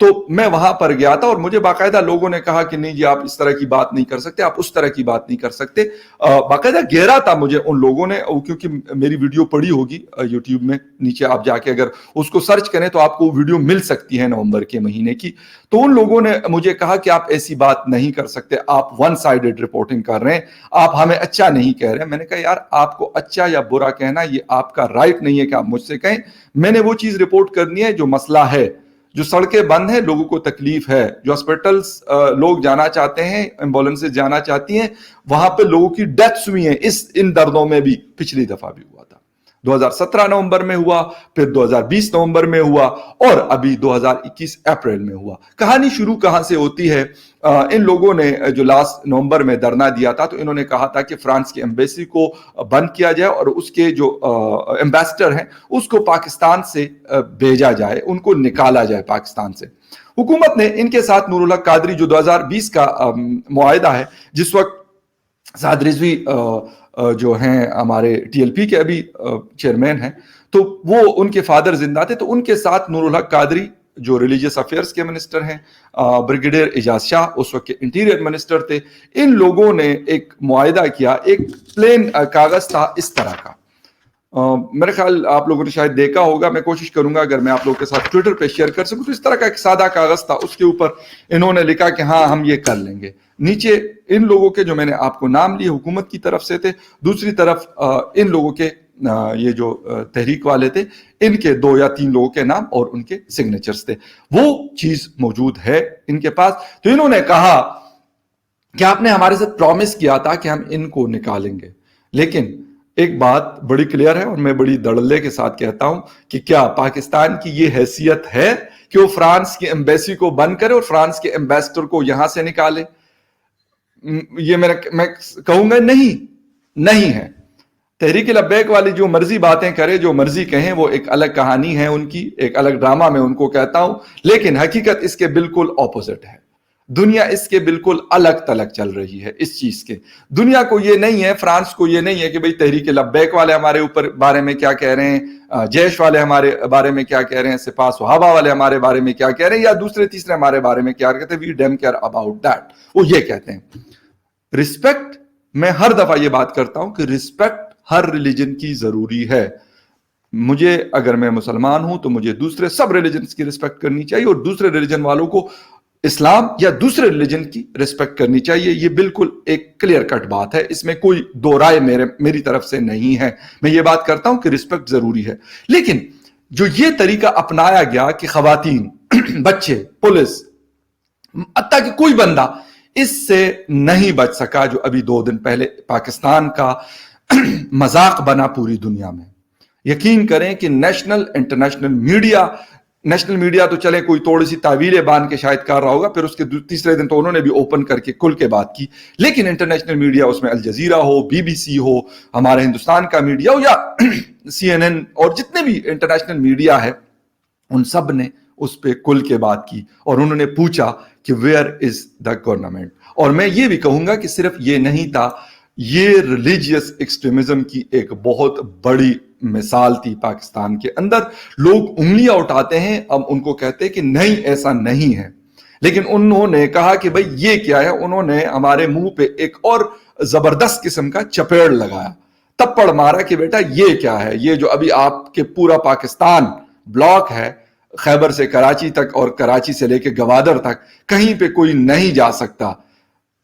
تو میں وہاں پر گیا تھا اور مجھے باقاعدہ لوگوں نے کہا کہ نہیں جی آپ اس طرح کی بات نہیں کر سکتے, آپ اس طرح کی بات نہیں کر سکتے. باقاعدہ گھیرا تھا مجھے ان لوگوں نے, کیونکہ میری ویڈیو پڑی ہوگی یوٹیوب میں, نیچے آپ جا کے اگر اس کو سرچ کریں تو آپ کو ویڈیو مل سکتی ہے نومبر کے مہینے کی. تو ان لوگوں نے مجھے کہا کہ آپ ایسی بات نہیں کر سکتے, آپ ون سائیڈڈ رپورٹنگ کر رہے ہیں, آپ ہمیں اچھا نہیں کہہ رہے ہیں. میں نے کہا یار آپ کو اچھا یا برا کہنا یہ آپ کا رائٹ نہیں ہے کہ آپ مجھ سے کہیں, میں نے وہ چیز رپورٹ کرنی ہے جو مسئلہ ہے, جو سڑکیں بند ہیں, لوگوں کو تکلیف ہے, جو ہاسپٹلز لوگ جانا چاہتے ہیں, ایمبولینسز جانا چاہتی ہیں, وہاں پہ لوگوں کی ڈیتھس ہوئی ہیں ان دردوں میں بھی. پچھلی دفعہ بھی ہوا تھا, 2017 نومبر میں ہوا, پھر 2020 نومبر میں ہوا, اور ابھی 2021 اپریل میں ہوا. کہانی شروع کہاں سے ہوتی ہے؟ ان لوگوں نے جو لاسٹ نومبر میں دھرنا دیا تھا تو انہوں نے کہا تھا کہ فرانس کی ایمبیسی کو بند کیا جائے اور اس کے جو ایمبیسڈر ہیں اس کو پاکستان سے بھیجا جائے, ان کو نکالا جائے پاکستان سے. حکومت نے ان کے ساتھ نور الحق قادری جو 2020 کا معاہدہ ہے, جس وقت سعد رضوی جو ہیں ہمارے ٹی ایل پی کے ابھی چیئرمین ہیں, تو وہ ان کے فادر زندہ تھے, تو ان کے ساتھ نور الحق قادری جو ریلیجیس افیئرز کے منسٹر ہیں, بریگیڈیئر اعجاز شاہ اس وقت کے انٹیریئر منسٹر تھے, ان لوگوں نے ایک معاہدہ کیا, ایک پلین کاغذ تھا اس طرح کا. میرے خیال آپ لوگوں نے شاید دیکھا ہوگا, میں کوشش کروں گا اگر میں آپ لوگوں کے ساتھ ٹویٹر پہ شیئر کر سکوں. تو اس طرح کا ایک سادہ کاغذ تھا, اس کے اوپر انہوں نے لکھا کہ ہاں ہم یہ کر لیں گے. نیچے ان لوگوں کے جو میں نے آپ کو نام لیے حکومت کی طرف سے تھے, دوسری طرف ان لوگوں کے یہ جو تحریک والے تھے ان کے 2 یا 3 لوگوں کے نام اور ان کے سگنیچرز تھے. وہ چیز موجود ہے ان کے پاس. تو انہوں نے کہا کہ آپ نے ہمارے ساتھ پرومس کیا تھا کہ ہم ان کو نکالیں گے, لیکن ایک بات بڑی کلیئر ہے اور میں بڑی دڑلے کے ساتھ کہتا ہوں کہ کیا پاکستان کی یہ حیثیت ہے کہ وہ فرانس کی ایمبیسی کو بند کرے اور فرانس کے ایمبیسڈر کو یہاں سے نکالے؟ یہ میں کہوں گا نہیں ہے. تحریک لبیک والی جو مرضی باتیں کرے, جو مرضی کہیں, وہ ایک الگ کہانی ہے ان کی, ایک الگ ڈرامہ میں ان کو کہتا ہوں, لیکن حقیقت اس کے بالکل اپوزٹ ہے. دنیا اس کے بالکل الگ تلگ چل رہی ہے اس چیز کے. دنیا کو یہ نہیں ہے, فرانس کو یہ نہیں ہے کہ بھئی تحریک لبیک والے ہمارے اوپر بارے میں کیا کہہ رہے ہیں, جیش والے ہمارے بارے میں کیا کہہ رہے ہیں, سپاہ صحابہ والے ہمارے بارے میں کیا کہہ رہے ہیں, یا دوسرے تیسرے ہمارے بارے میں کیا کہتے ہیں. وی ڈیم کیئر اباؤٹ دیٹ. وہ یہ کہتے ہیں رسپیکٹ. میں ہر دفعہ یہ بات کرتا ہوں کہ رسپیکٹ ہر ریلیجن کی ضروری ہے. مجھے اگر میں مسلمان ہوں تو مجھے دوسرے سب ریلیجنز کی رسپیکٹ کرنی چاہیے, اور دوسرے ریلیجن والوں کو اسلام یا دوسرے ریلیجن کی رسپیکٹ کرنی چاہیے. یہ بالکل ایک کلیئر کٹ بات ہے, اس میں کوئی دو رائے میری طرف سے نہیں ہے. میں یہ بات کرتا ہوں کہ رسپیکٹ ضروری ہے. لیکن جو یہ طریقہ اپنایا گیا کہ خواتین, بچے, پولیس, حتیٰ کہ کوئی بندہ اس سے نہیں بچ سکا, جو ابھی 2 دن پہلے پاکستان کا مذاق بنا پوری دنیا میں. یقین کریں کہ national international media, national media تو چلے کوئی تھوڑی سی تعویلیں باندھ کے شاید کر رہا ہوگا, پھر اس کے تیسرے دن تو انہوں نے بھی اوپن کر کے کھل کے بات کی, لیکن انٹرنیشنل میڈیا, اس میں الجزیرہ ہو, بی بی سی ہو, ہمارے ہندوستان کا میڈیا ہو, یا سی این این, اور جتنے بھی انٹرنیشنل میڈیا ہے, ان سب نے اس پہ کھل کے بات کی, اور انہوں نے پوچھا کہ ویئر از دا گورنمنٹ. اور میں یہ بھی کہوں گا کہ صرف یہ نہیں تھا, یہ ریلیجیس ایکسٹریمزم کی ایک بہت بڑی مثال تھی پاکستان کے اندر. لوگ انگلیاں اٹھاتے ہیں, اب ان کو کہتے ہیں کہ نہیں ایسا نہیں ہے, لیکن انہوں نے کہا کہ بھئی یہ کیا ہے. انہوں نے ہمارے منہ پہ ایک اور زبردست قسم کا چپیڑ لگایا, تپڑ مارا کہ بیٹا یہ کیا ہے, یہ جو ابھی آپ کے پورا پاکستان بلاک ہے, خیبر سے کراچی تک اور کراچی سے لے کے گوادر تک, کہیں پہ کوئی نہیں جا سکتا,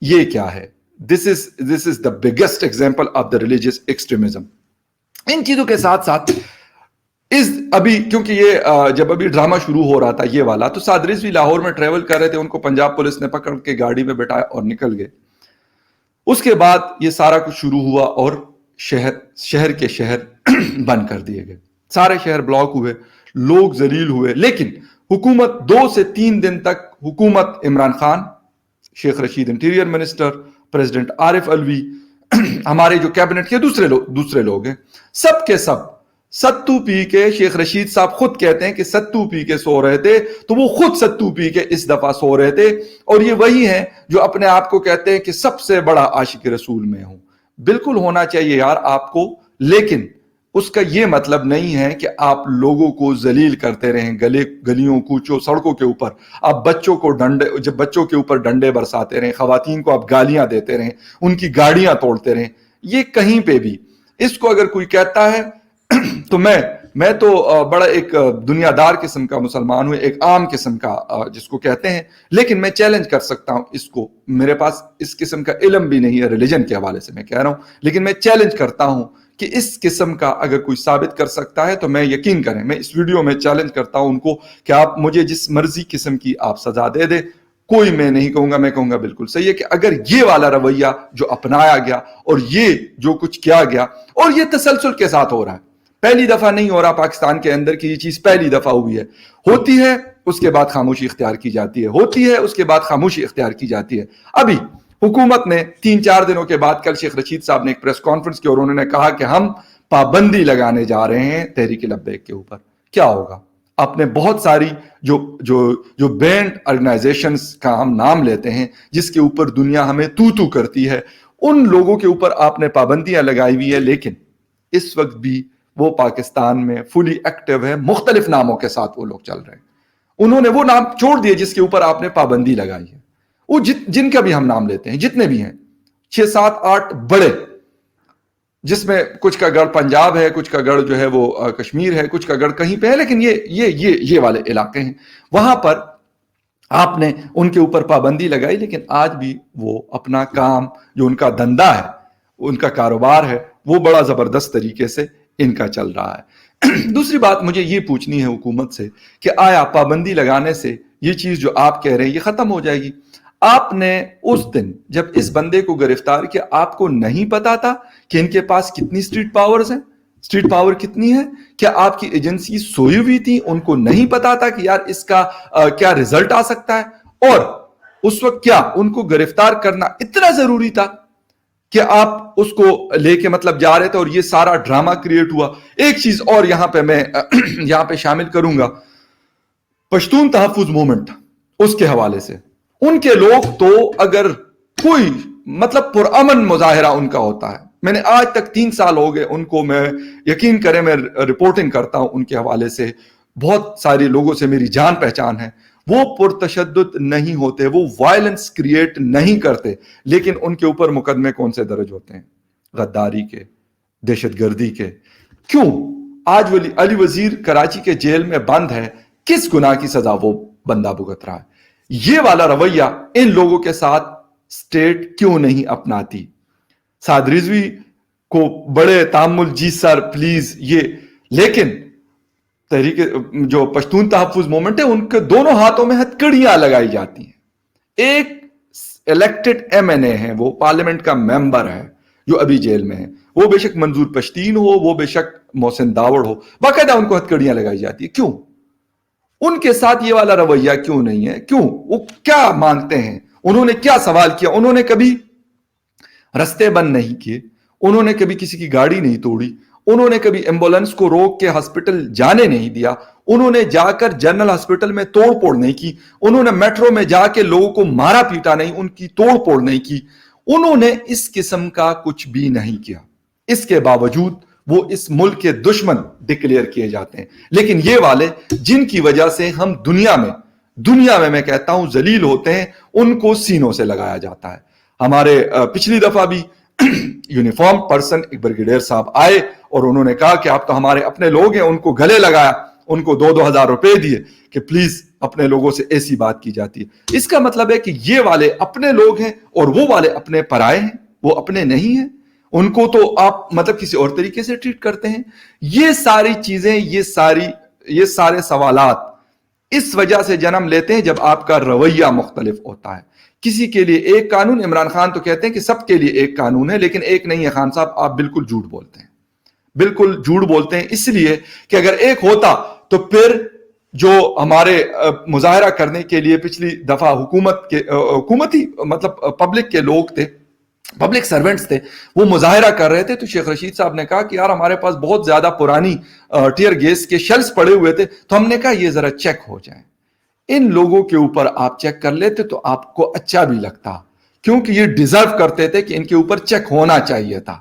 یہ کیا ہے. This is the biggest example of the religious extremism. ان چیزوں کے ساتھ ساتھ ابھی کیونکہ یہ جب ابھی ڈرامہ شروع ہو رہا تھا یہ والا, تو سعد رضوی لاہور میں ٹریول کر رہے تھے, ان کو پنجاب پولیس نے پکڑ کے گاڑی میں بٹھایا اور نکل گئے. اس کے بعد یہ سارا کچھ شروع ہوا اور شہر کے شہر بند کر دیے گئے, سارے شہر بلاک ہوئے, لوگ ذلیل ہوئے. لیکن حکومت 2 سے 3 دن تک, حکومت Imran Khan, Sheikh Rashid interior minister, president Arif Alvi, ہمارے جو کیبنٹ کے دوسرے لوگ ہیں, سب کے سب ستو پی کے, شیخ رشید صاحب خود کہتے ہیں کہ ستو پی کے سو رہے تھے, تو وہ خود ستو پی کے اس دفعہ سو رہے تھے. اور یہ وہی ہیں جو اپنے آپ کو کہتے ہیں کہ سب سے بڑا عاشق رسول میں ہوں. بالکل ہونا چاہیے یار آپ کو, لیکن اس کا یہ مطلب نہیں ہے کہ آپ لوگوں کو ذلیل کرتے رہیں، گلیوں کوچوں سڑکوں کے اوپر آپ جب بچوں کے اوپر ڈنڈے برساتے رہیں، خواتین کو آپ گالیاں دیتے رہیں، ان کی گاڑیاں توڑتے رہیں، یہ کہیں پہ بھی اس کو اگر کوئی کہتا ہے تو میں تو بڑا ایک دنیا دار قسم کا مسلمان ہوں، ایک عام قسم کا جس کو کہتے ہیں، لیکن میں چیلنج کر سکتا ہوں اس کو، میرے پاس اس قسم کا علم بھی نہیں ہے ریلیجن کے حوالے سے میں کہہ رہا ہوں، لیکن میں چیلنج کرتا ہوں کہ اس قسم کا اگر کوئی ثابت کر سکتا ہے تو میں یقین کریں، میں اس ویڈیو میں چیلنج کرتا ہوں ان کو کہ آپ مجھے جس مرضی قسم کی آپ سزا دے دیں، کوئی میں نہیں کہوں گا، میں کہوں گا بالکل صحیح ہے کہ اگر یہ والا رویہ جو اپنایا گیا اور یہ جو کچھ کیا گیا اور یہ تسلسل کے ساتھ ہو رہا ہے، پہلی دفعہ نہیں ہو رہا پاکستان کے اندر کی یہ چیز پہلی دفعہ ہوئی ہے، ہوتی ہے اس کے بعد خاموشی اختیار کی جاتی ہے، ہوتی ہے اس کے بعد خاموشی اختیار کی جاتی ہے۔ ابھی حکومت نے 3-4 دنوں کے بعد کل شیخ رشید صاحب نے ایک پریس کانفرنس کی اور انہوں نے کہا کہ ہم پابندی لگانے جا رہے ہیں تحریک لبیک کے اوپر۔ کیا ہوگا؟ آپ نے بہت ساری جو بینڈ آرگنائزیشنز کا ہم نام لیتے ہیں جس کے اوپر دنیا ہمیں تو کرتی ہے، ان لوگوں کے اوپر آپ نے پابندیاں لگائی ہوئی ہے، لیکن اس وقت بھی وہ پاکستان میں فلی ایکٹیو ہے، مختلف ناموں کے ساتھ وہ لوگ چل رہے ہیں۔ انہوں نے وہ نام چھوڑ دیے جس کے اوپر آپ نے پابندی لگائی ہے، وہ جن کا بھی ہم نام لیتے ہیں، جتنے بھی ہیں 6-7-8 بڑے، جس میں کچھ کا گڑھ پنجاب ہے، کچھ کا گڑھ جو ہے وہ کشمیر ہے، کچھ کا گڑھ کہیں پہ ہے، لیکن یہ والے علاقے ہیں، وہاں پر آپ نے ان کے اوپر پابندی لگائی، لیکن آج بھی وہ اپنا کام جو ان کا دھندا ہے، ان کا کاروبار ہے، وہ بڑا زبردست طریقے سے ان کا چل رہا ہے۔ دوسری بات مجھے یہ پوچھنی ہے حکومت سے کہ آیا پابندی لگانے سے یہ چیز جو آپ کہہ رہے ہیں یہ ختم ہو جائے گی؟ آپ نے اس دن جب اس بندے کو گرفتار کیا، آپ کو نہیں پتا تھا کہ ان کے پاس کتنی اسٹریٹ پاورز ہیں، اسٹریٹ پاور کتنی ہے؟ کیا آپ کی ایجنسی سوئی ہوئی تھی، ان کو نہیں پتا تھا کہ یار اس کا کیا ریزلٹ آ سکتا ہے؟ اور اس وقت کیا ان کو گرفتار کرنا اتنا ضروری تھا کہ آپ اس کو لے کے مطلب جا رہے تھے اور یہ سارا ڈرامہ کریٹ ہوا؟ ایک چیز اور یہاں پہ میں یہاں پہ شامل کروں گا، پشتون تحفظ موومنٹ، اس کے حوالے سے ان کے لوگ تو اگر کوئی مطلب پرامن مظاہرہ ان کا ہوتا ہے، میں نے آج تک 3 سال ہو گئے ان کو، میں یقین کریں میں رپورٹنگ کرتا ہوں ان کے حوالے سے، بہت سارے لوگوں سے میری جان پہچان ہے، وہ پرتشدد نہیں ہوتے، وہ وائلنس کریٹ نہیں کرتے، لیکن ان کے اوپر مقدمے کون سے درج ہوتے ہیں؟ غداری کے، دہشت گردی کے۔ کیوں آج علی وزیر کراچی کے جیل میں بند ہے؟ کس گناہ کی سزا وہ بندہ بھگت رہا ہے؟ یہ والا رویہ ان لوگوں کے ساتھ سٹیٹ کیوں نہیں اپناتی؟ سعد رضوی کو بڑے تامل، جی سر پلیز یہ، لیکن تحریک جو پشتون تحفظ موومنٹ ہے ان کے دونوں ہاتھوں میں ہتھکڑیاں لگائی جاتی ہیں۔ ایک الیکٹڈ ایم این اے ہے، وہ پارلیمنٹ کا ممبر ہے جو ابھی جیل میں ہے، وہ بے شک منظور پشتین ہو، وہ بے شک محسن داوڑ ہو، باقاعدہ ان کو ہتھکڑیاں لگائی جاتی ہے۔ کیوں ان کے ساتھ یہ والا رویہ کیوں نہیں ہے؟ کیوں؟ وہ کیا مانگتے ہیں؟ انہوں نے کیا سوال کیا؟ انہوں نے کبھی رستے بند نہیں کیے، انہوں نے کبھی کسی کی گاڑی نہیں توڑی، انہوں نے کبھی ایمبولنس کو روک کے ہسپٹل جانے نہیں دیا، انہوں نے جا کر جنرل ہسپٹل میں توڑ پھوڑ نہیں کی، انہوں نے میٹرو میں جا کے لوگوں کو مارا پیٹا نہیں، ان کی توڑ پھوڑ نہیں کی، انہوں نے اس قسم کا کچھ بھی نہیں کیا۔ اس کے باوجود وہ اس ملک کے دشمن ڈکلیئر کیے جاتے ہیں۔ لیکن یہ والے جن کی وجہ سے ہم دنیا میں میں کہتا ہوں ذلیل ہوتے ہیں، ان کو سینوں سے لگایا جاتا ہے۔ ہمارے پچھلی دفعہ بھی یونیفارم پرسن ایک بریگیڈیئر صاحب آئے اور انہوں نے کہا کہ آپ تو ہمارے اپنے لوگ ہیں، ان کو گلے لگایا، ان کو 2-2 ہزار روپے دیے کہ پلیز اپنے لوگوں سے ایسی بات کی جاتی ہے۔ اس کا مطلب ہے کہ یہ والے اپنے لوگ ہیں اور وہ والے اپنے پرائے ہیں، وہ اپنے نہیں ہیں، ان کو تو آپ مطلب کسی اور طریقے سے ٹریٹ کرتے ہیں۔ یہ ساری چیزیں، یہ سارے سوالات اس وجہ سے جنم لیتے ہیں جب آپ کا رویہ مختلف ہوتا ہے۔ کسی کے لیے ایک قانون، عمران خان تو کہتے ہیں کہ سب کے لیے ایک قانون ہے، لیکن ایک نہیں ہے خان صاحب، آپ بالکل جھوٹ بولتے ہیں، بالکل جھوٹ بولتے ہیں، اس لیے کہ اگر ایک ہوتا تو پھر جو ہمارے مظاہرہ کرنے کے لیے پچھلی دفعہ حکومتی مطلب پبلک کے لوگ تھے، پبلک سرونٹس تھے، وہ مظاہرہ کر رہے تھے، تو شیخ رشید صاحب نے کہا کہ یار ہمارے پاس بہت زیادہ پرانی ٹیئر گیس کے شیلز پڑے ہوئے تھے، تو ہم نے کہا یہ ذرا چیک ہو جائیں۔ ان لوگوں کے اوپر آپ چیک کر لیتے تو آپ کو اچھا بھی لگتا، کیونکہ یہ ڈیزرو کرتے تھے کہ ان کے اوپر چیک ہونا چاہیے تھا۔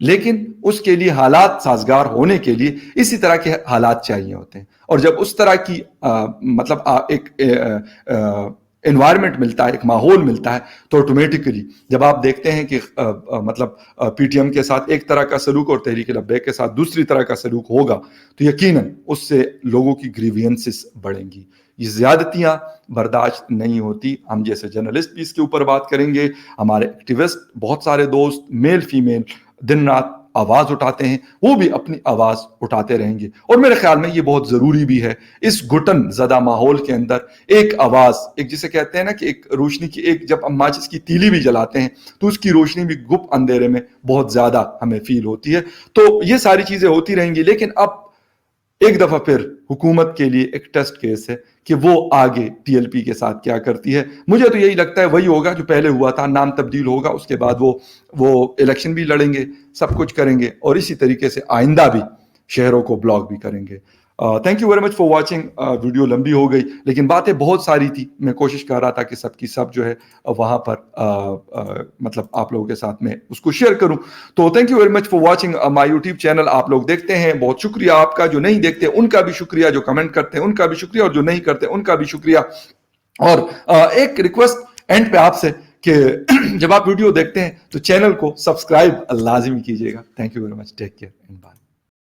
لیکن اس کے لیے حالات سازگار ہونے کے لیے اسی طرح کے حالات چاہیے ہوتے ہیں. اور جب اس طرح کی مطلب ایک انوائرمنٹ ملتا ہے، ایک ماحول ملتا ہے، تو آٹومیٹکلی جب آپ دیکھتے ہیں کہ مطلب پی ٹی ایم کے ساتھ ایک طرح کا سلوک اور تحریک لبیک کے ساتھ دوسری طرح کا سلوک ہوگا، تو یقیناً اس سے لوگوں کی گریوینسز بڑھیں گی. یہ زیادتیاں برداشت نہیں ہوتی. ہم جیسے جرنلسٹ بھی اس کے اوپر بات کریں گے، ہمارے ایکٹیوسٹ بہت سارے دوست میل فیمیل دن رات آواز اٹھاتے ہیں، وہ بھی اپنی آواز اٹھاتے رہیں گے. اور میرے خیال میں یہ بہت ضروری بھی ہے اس گھٹن زدہ ماحول کے اندر ایک آواز، ایک جسے کہتے ہیں نا کہ ایک روشنی کی، ایک جب ہم ماچس کی تیلی بھی جلاتے ہیں تو اس کی روشنی بھی گپ اندھیرے میں بہت زیادہ ہمیں فیل ہوتی ہے. تو یہ ساری چیزیں ہوتی رہیں گی، لیکن اب ایک دفعہ پھر حکومت کے لیے ایک ٹیسٹ کیس ہے کہ وہ آگے ٹی ایل پی کے ساتھ کیا کرتی ہے. مجھے تو یہی لگتا ہے وہی ہوگا جو پہلے ہوا تھا، نام تبدیل ہوگا، اس کے بعد وہ الیکشن بھی لڑیں گے، سب کچھ کریں گے، اور اسی طریقے سے آئندہ بھی شہروں کو بلاک بھی کریں گے. Thank you very much for watching. Video لمبی ہو گئی لیکن باتیں بہت ساری تھی. میں کوشش کر رہا تھا کہ سب کی سب جو ہے وہاں پر مطلب آپ لوگوں کے ساتھ میں اس کو شیئر کروں. تو thank you very much for watching my YouTube channel. آپ لوگ دیکھتے ہیں، بہت شکریہ آپ کا. جو نہیں دیکھتے ان کا بھی شکریہ، جو کمنٹ کرتے ہیں ان کا بھی شکریہ، اور جو نہیں کرتے ان کا بھی شکریہ. اور ایک ریکویسٹ اینڈ پہ آپ سے کہ جب آپ ویڈیو دیکھتے ہیں تو چینل کو سبسکرائب لازمی کیجیے گا. Thank you very much. Take care and bye.